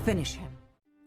Finish him.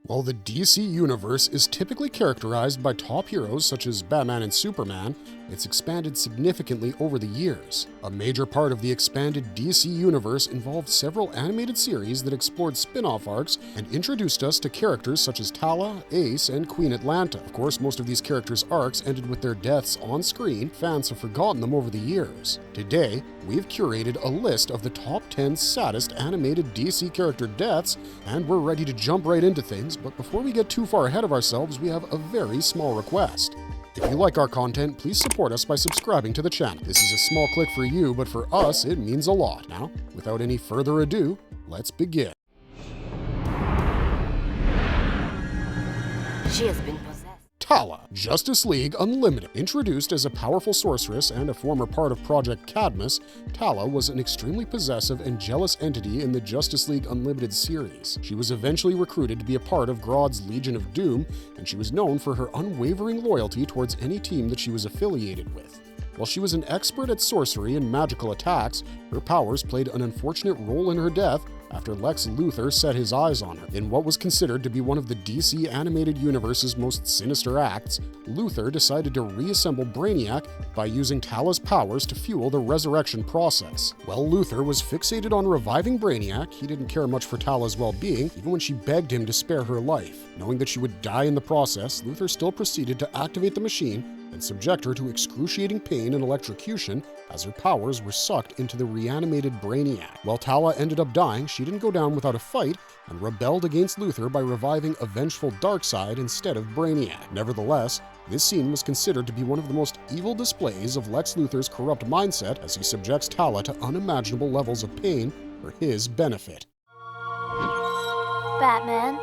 While the DC universe is typically characterized by top heroes such as Batman and Superman, it's expanded significantly over the years. A major part of the expanded DC universe involved several animated series that explored spin-off arcs and introduced us to characters such as Tala, Ace, and Queen Atlanta. Of course, most of these characters' arcs ended with their deaths on screen. Fans have forgotten them over the years. Today, we've curated a list of the top 10 saddest animated DC character deaths, and we're ready to jump right into things. But before we get too far ahead of ourselves, we have a very small request. If you like our content, please support us by subscribing to the channel. This is a small click for you, but for us, it means a lot. Now, without any further ado, let's begin. She has been possessed. Tala, Justice League Unlimited. Introduced as a powerful sorceress and a former part of Project Cadmus, Tala was an extremely possessive and jealous entity in the Justice League Unlimited series. She was eventually recruited to be a part of Grodd's Legion of Doom, and she was known for her unwavering loyalty towards any team that she was affiliated with. While she was an expert at sorcery and magical attacks, her powers played an unfortunate role in her death after Lex Luthor set his eyes on her. In what was considered to be one of the DC animated universe's most sinister acts, Luthor decided to reassemble Brainiac by using Tala's powers to fuel the resurrection process. While Luthor was fixated on reviving Brainiac, he didn't care much for Tala's well-being, even when she begged him to spare her life. Knowing that she would die in the process, Luthor still proceeded to activate the machine and subject her to excruciating pain and electrocution as her powers were sucked into the reanimated Brainiac. While Tala ended up dying, she didn't go down without a fight and rebelled against Luthor by reviving a vengeful Darkseid instead of Brainiac. Nevertheless, this scene was considered to be one of the most evil displays of Lex Luthor's corrupt mindset as he subjects Tala to unimaginable levels of pain for his benefit. Batman.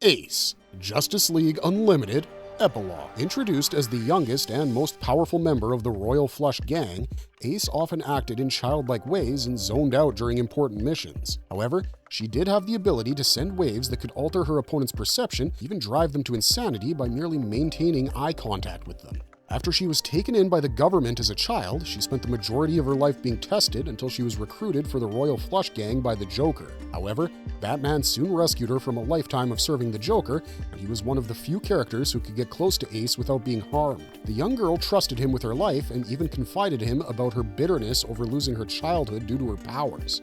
Ace, Justice League Unlimited Epilogue. Introduced as the youngest and most powerful member of the Royal Flush Gang, Ace often acted in childlike ways and zoned out during important missions. However, she did have the ability to send waves that could alter her opponent's perception, even drive them to insanity by merely maintaining eye contact with them. After she was taken in by the government as a child, she spent the majority of her life being tested until she was recruited for the Royal Flush Gang by the Joker. However, Batman soon rescued her from a lifetime of serving the Joker, and he was one of the few characters who could get close to Ace without being harmed. The young girl trusted him with her life and even confided to him about her bitterness over losing her childhood due to her powers.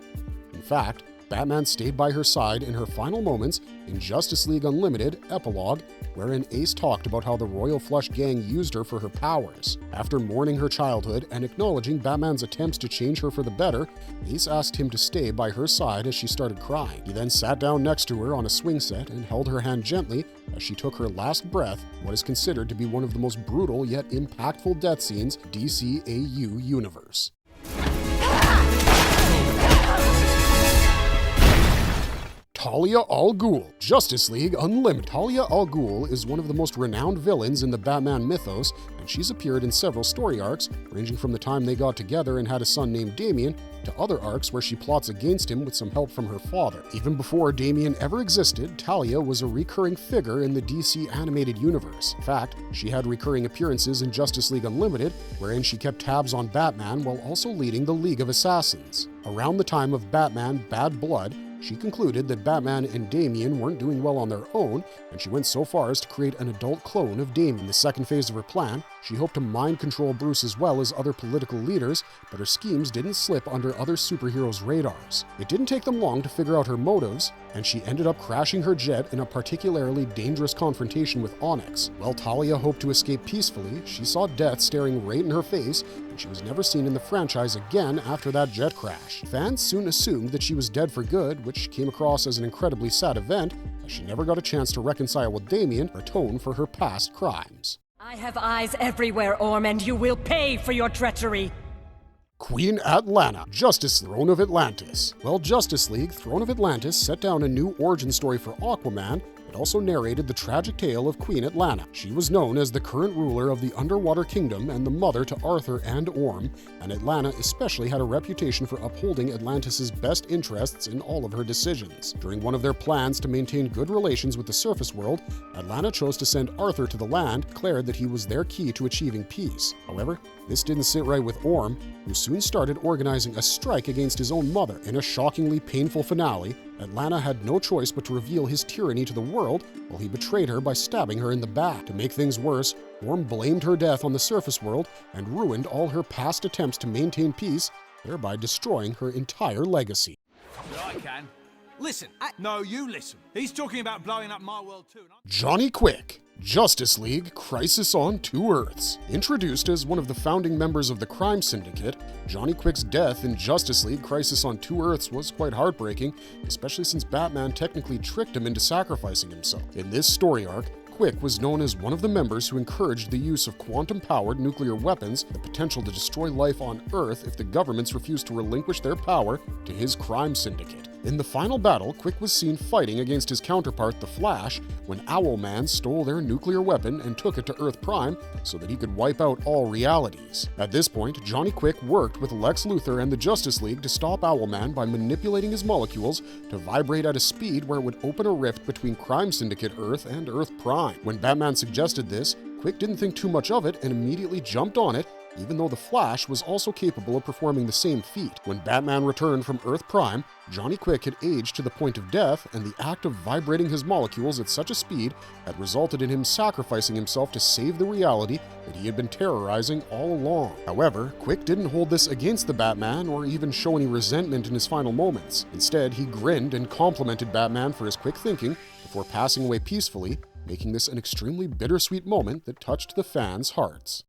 In fact, Batman stayed by her side in her final moments in Justice League Unlimited Epilogue, wherein Ace talked about how the Royal Flush Gang used her for her powers. After mourning her childhood and acknowledging Batman's attempts to change her for the better, Ace asked him to stay by her side as she started crying. He then sat down next to her on a swing set and held her hand gently as she took her last breath, what is considered to be one of the most brutal yet impactful death scenes DCAU universe. Talia Algul, Justice League Unlimited. Talia Algul is one of the most renowned villains in the Batman mythos, and she's appeared in several story arcs, ranging from the time they got together and had a son named Damian, to other arcs where she plots against him with some help from her father. Even before Damian ever existed, Talia was a recurring figure in the DC animated universe. In fact, she had recurring appearances in Justice League Unlimited, wherein she kept tabs on Batman while also leading the League of Assassins. Around the time of Batman Bad Blood, she concluded that Batman and Damian weren't doing well on their own, and she went so far as to create an adult clone of Damian. In the second phase of her plan, she hoped to mind control Bruce as well as other political leaders, but her schemes didn't slip under other superheroes' radars. It didn't take them long to figure out her motives, and she ended up crashing her jet in a particularly dangerous confrontation with Onyx. While Talia hoped to escape peacefully, she saw death staring right in her face, and she was never seen in the franchise again after that jet crash. Fans soon assumed that she was dead for good, which came across as an incredibly sad event, as she never got a chance to reconcile with Damian or atone for her past crimes. I have eyes everywhere, Orm, and you will pay for your treachery. Queen Atlanta, Justice Throne of Atlantis. Well, Justice League Throne of Atlantis set down a new origin story for Aquaman. It also narrated the tragic tale of Queen Atlanta. She was known as the current ruler of the Underwater Kingdom and the mother to Arthur and Orm, and Atlanta especially had a reputation for upholding Atlantis' best interests in all of her decisions. During one of their plans to maintain good relations with the surface world, Atlanta chose to send Arthur to the land, declared that he was their key to achieving peace. However, this didn't sit right with Orm, who soon started organizing a strike against his own mother. In a shockingly painful finale, Atlanta had no choice but to reveal his tyranny to the world while he betrayed her by stabbing her in the back. To make things worse, Orm blamed her death on the surface world and ruined all her past attempts to maintain peace, thereby destroying her entire legacy. I can. Listen. No, you listen. He's talking about blowing up my world too. Johnny Quick, Justice League Crisis on Two Earths. Introduced as one of the founding members of the Crime Syndicate, Johnny Quick's death in Justice League Crisis on Two Earths was quite heartbreaking, especially since Batman technically tricked him into sacrificing himself. In this story arc, Quick was known as one of the members who encouraged the use of quantum-powered nuclear weapons, the potential to destroy life on Earth if the governments refused to relinquish their power to his crime syndicate. In the final battle, Quick was seen fighting against his counterpart, the Flash, when Owlman stole their nuclear weapon and took it to Earth Prime so that he could wipe out all realities. At this point, Johnny Quick worked with Lex Luthor and the Justice League to stop Owlman by manipulating his molecules to vibrate at a speed where it would open a rift between Crime Syndicate Earth and Earth Prime. When Batman suggested this, Quick didn't think too much of it and immediately jumped on it, even though the Flash was also capable of performing the same feat. When Batman returned from Earth Prime, Johnny Quick had aged to the point of death, and the act of vibrating his molecules at such a speed had resulted in him sacrificing himself to save the reality that he had been terrorizing all along. However, Quick didn't hold this against the Batman or even show any resentment in his final moments. Instead, he grinned and complimented Batman for his quick thinking before passing away peacefully, making this an extremely bittersweet moment that touched the fans' hearts.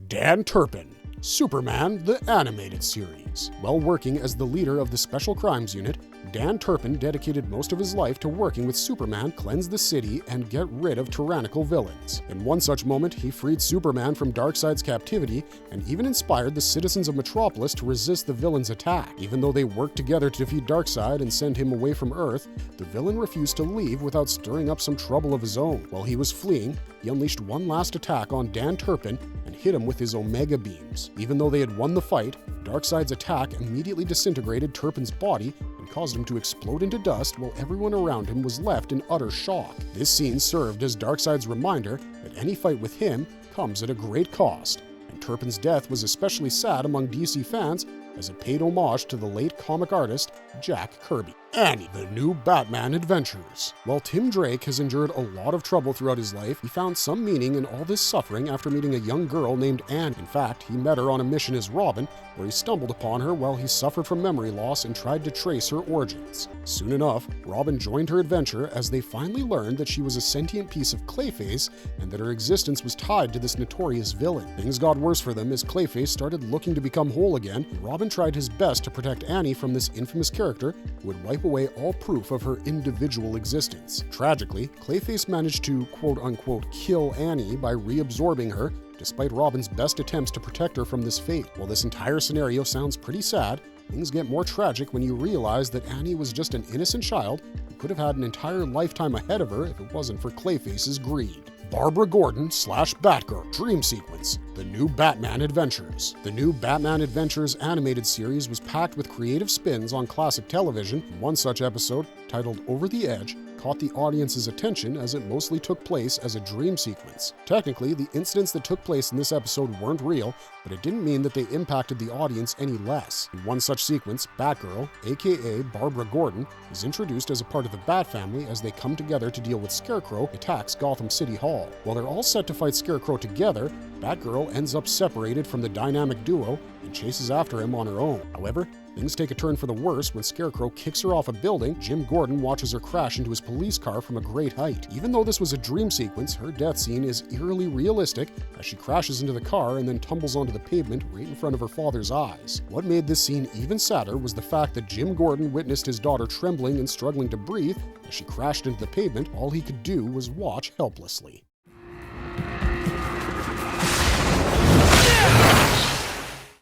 Dan Turpin, Superman the Animated Series. While working as the leader of the Special Crimes Unit, Dan Turpin dedicated most of his life to working with Superman, cleanse the city, and get rid of tyrannical villains. In one such moment, he freed Superman from Darkseid's captivity and even inspired the citizens of Metropolis to resist the villain's attack. Even though they worked together to defeat Darkseid and send him away from Earth, the villain refused to leave without stirring up some trouble of his own. While he was fleeing, he unleashed one last attack on Dan Turpin and hit him with his Omega beams. Even though they had won the fight, Darkseid's attack immediately disintegrated Turpin's body and caused him to explode into dust while everyone around him was left in utter shock. This scene served as Darkseid's reminder that any fight with him comes at a great cost, and Turpin's death was especially sad among DC fans as it paid homage to the late comic artist Jack Kirby. Annie, the new Batman adventures. While Tim Drake has endured a lot of trouble throughout his life, he found some meaning in all this suffering after meeting a young girl named Anne. In fact, he met her on a mission as Robin, where he stumbled upon her while he suffered from memory loss and tried to trace her origins. Soon enough, Robin joined her adventure as they finally learned that she was a sentient piece of Clayface and that her existence was tied to this notorious villain. Things got worse for them as Clayface started looking to become whole again, and Robin tried his best to protect Annie from this infamous character who would wipe away all proof of her individual existence. Tragically, Clayface managed to quote-unquote kill Annie by reabsorbing her, despite Robin's best attempts to protect her from this fate. While this entire scenario sounds pretty sad, things get more tragic when you realize that Annie was just an innocent child who could have had an entire lifetime ahead of her if it wasn't for Clayface's greed. Barbara Gordon / Batgirl Dream Sequence, The New Batman Adventures. The New Batman Adventures animated series was packed with creative spins on classic television. One such episode, titled Over the Edge, caught the audience's attention as it mostly took place as a dream sequence. Technically, the incidents that took place in this episode weren't real, but it didn't mean that they impacted the audience any less. In one such sequence, Batgirl, aka Barbara Gordon, is introduced as a part of the Bat family as they come together to deal with Scarecrow attacks Gotham City Hall. While they're all set to fight Scarecrow together, Batgirl ends up separated from the dynamic duo and chases after him on her own. However, things take a turn for the worse when Scarecrow kicks her off a building. Jim Gordon watches her crash into his police car from a great height. Even though this was a dream sequence, her death scene is eerily realistic as she crashes into the car and then tumbles onto the pavement right in front of her father's eyes. What made this scene even sadder was the fact that Jim Gordon witnessed his daughter trembling and struggling to breathe as she crashed into the pavement. All he could do was watch helplessly.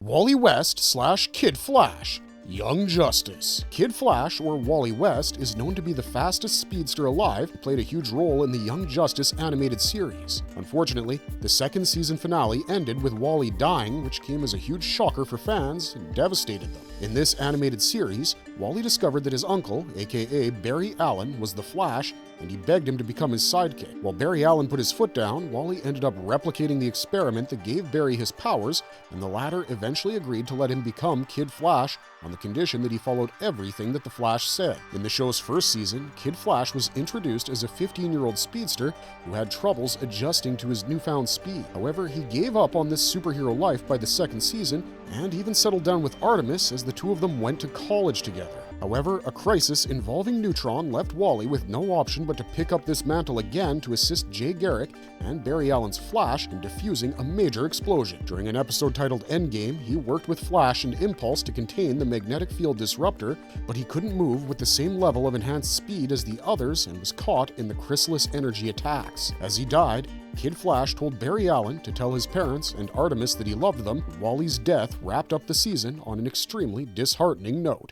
Wally West / Kid Flash, Young Justice. Kid Flash, or Wally West, is known to be the fastest speedster alive. He played a huge role in the Young Justice animated series. Unfortunately, the second season finale ended with Wally dying, which came as a huge shocker for fans and devastated them. In this animated series, Wally discovered that his uncle, aka Barry Allen, was the Flash, and he begged him to become his sidekick. While Barry Allen put his foot down, Wally ended up replicating the experiment that gave Barry his powers, and the latter eventually agreed to let him become Kid Flash on the condition that he followed everything that the Flash said. In the show's first season, Kid Flash was introduced as a 15-year-old speedster who had troubles adjusting to his newfound speed. However, he gave up on this superhero life by the second season and even settled down with Artemis as the two of them went to college together. However, a crisis involving Neutron left Wally with no option but to pick up this mantle again to assist Jay Garrick and Barry Allen's Flash in defusing a major explosion. During an episode titled Endgame, he worked with Flash and Impulse to contain the magnetic field disruptor, but he couldn't move with the same level of enhanced speed as the others and was caught in the chrysalis energy attacks. As he died, Kid Flash told Barry Allen to tell his parents and Artemis that he loved them. Wally's death wrapped up the season on an extremely disheartening note.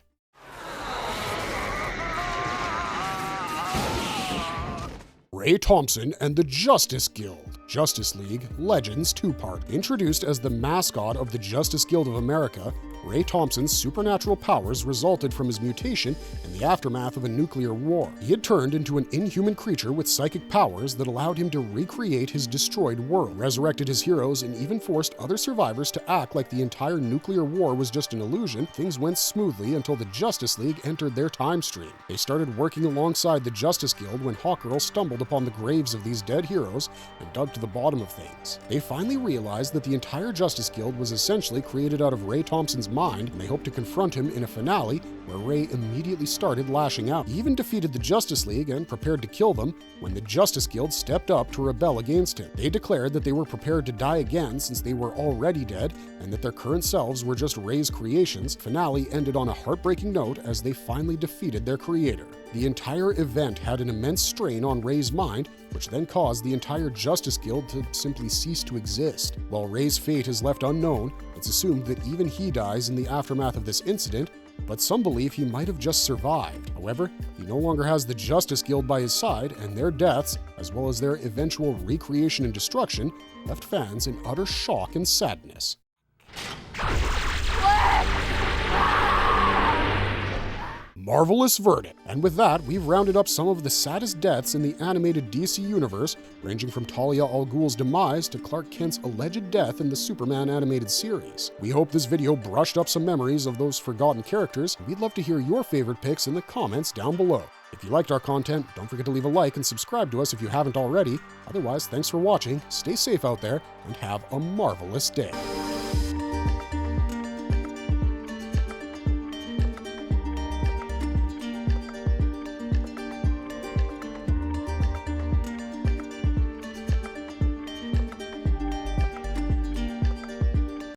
Ray Thompson and the Justice Guild. Justice League Legends 2-part. Introduced as the mascot of the Justice Guild of America, Ray Thompson's supernatural powers resulted from his mutation in the aftermath of a nuclear war. He had turned into an inhuman creature with psychic powers that allowed him to recreate his destroyed world, resurrected his heroes, and even forced other survivors to act like the entire nuclear war was just an illusion. Things went smoothly until the Justice League entered their time stream. They started working alongside the Justice Guild when Hawkgirl stumbled upon the graves of these dead heroes and dug to the bottom of things. They finally realized that the entire Justice Guild was essentially created out of Ray Thompson's mind, and they hoped to confront him in a finale where Ray immediately started lashing out. He even defeated the Justice League and prepared to kill them when the Justice Guild stepped up to rebel against him. They declared that they were prepared to die again since they were already dead and that their current selves were just Ray's creations. The finale ended on a heartbreaking note as they finally defeated their creator. The entire event had an immense strain on Ray's mind, which then caused the entire Justice Guild to simply cease to exist. While Ray's fate is left unknown, it's assumed that even he dies in the aftermath of this incident, but some believe he might have just survived. However, he no longer has the Justice Guild by his side, and their deaths, as well as their eventual recreation and destruction, left fans in utter shock and sadness. Marvelous verdict. And with that, we've rounded up some of the saddest deaths in the animated DC universe, ranging from Talia Al Ghul's demise to Clark Kent's alleged death in the Superman animated series. We hope this video brushed up some memories of those forgotten characters. We'd love to hear your favorite picks in the comments down below. If you liked our content, don't forget to leave a like and subscribe to us if you haven't already. Otherwise, thanks for watching, stay safe out there, and have a marvelous day.